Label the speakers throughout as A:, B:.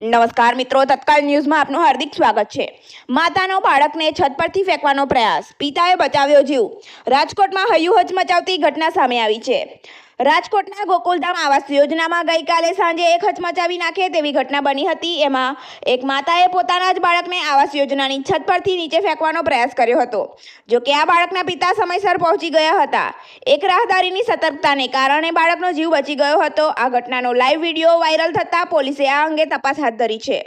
A: નમસ્કાર મિત્રો, તત્કાલ ન્યૂઝમાં આપનું હાર્દિક સ્વાગત છે। માતાનો બાળકને છત પરથી ફેંકવાનો પ્રયાસ, પિતાએ બચાવ્યો જીવ। રાજકોટમાં હૈયુહચ મચાવતી ઘટના સામે આવી છે। રાજકોટના ગોકુલધામ આવાસ યોજનામાં ગઈકાલે સાંજે એક હચમચાવી નાખે તેવી ઘટના બની હતી। એમાં એક માતાએ પોતાના જ બાળકને આવાસ યોજનાની છત પરથી નીચે ફેંકવાનો પ્રયાસ કર્યો હતો। જો કે આ બાળકના પિતા સમયસર પહોંચી ગયા હતા। એક રાહદારીની સતર્કતાને કારણે બાળકનો જીવ બચી ગયો હતો। આ ઘટનાનો લાઈવ વિડીયો વાયરલ થતાં પોલીસે આ અંગે તપાસ હાથ ધરી છે।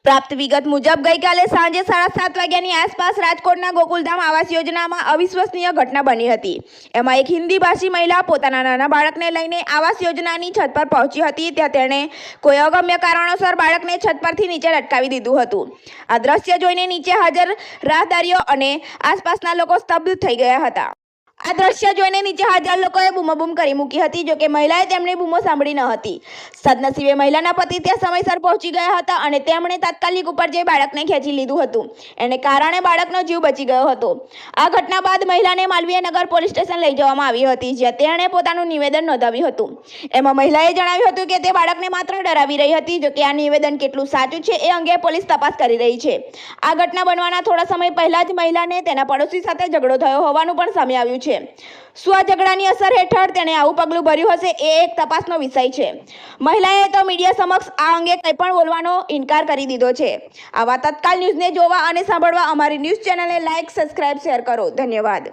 A: પ્રાપ્ત વિગત મુજબ ગઈકાલે સાંજે 7:30 વાગ્યાની આસપાસ રાજકોટના ગોકુલધામ આવાસ યોજનામાં અવિશ્વસનીય ઘટના બની હતી। એમાં એક હિન્દી ભાષી મહિલા પોતાના નાના બાળકને લઈને આવાસ યોજનાની છત પર પહોંચી હતી। ત્યાં તેણે કોઈ અગમ્ય કારણોસર બાળકને છત પરથી નીચે લટકાવી દીધું હતું। આ દ્રશ્ય જોઈને નીચે હાજર રાહદારીઓ અને આસપાસના લોકો સ્તબ્ધ થઈ ગયા હતા। આ દ્રશ્ય જોઈને નીચે હાજર લોકોએ બૂમાબૂમ કરી મૂકી હતી। જો કે મહિલાએ તેમની બૂમો સાંભળી ન હતી। સદનસીબે મહિલાના પતિ ત્યાં સમયસર પહોંચી ગયા હતા અને તેમણે તાત્કાલિક ઉપર જઈ બાળકને ખેંચી લીધું હતું। એને કારણે બાળકનો જીવ બચી ગયો હતો। આ ઘટના બાદ મહિલાને માલવીયનગર પોલીસ સ્ટેશન લઈ જવામાં આવી હતી, જ્યાં તેણે પોતાનું નિવેદન નોંધાવ્યું હતું। એમાં મહિલાએ જણાવ્યું હતું કે તે બાળકને માત્ર ડરાવી રહી હતી। જો કે આ નિવેદન કેટલું સાચું છે એ અંગે પોલીસ તપાસ કરી રહી છે। આ ઘટના બનવાના થોડા સમય પહેલા જ મહિલાને તેના પડોશી સાથે ઝઘડો થયો હોવાનું પણ સામે આવ્યું છે। શું આ ઝઘડાની અસર હેઠળ તેણે આવું પગલું ભર્યું હશે એ એક તપાસનો વિષય છે। મહિલાએ તો મીડિયા સમક્ષ આ અંગે કંઈ પણ બોલવાનો ઇનકાર કરી દીધો છે। આવા તત્કાલ ન્યૂઝને જોવા અને સાંભળવા અમારી ન્યૂઝ ચેનલને લાઇક, સબસ્ક્રાઇબ, શેર કરો। ધન્યવાદ।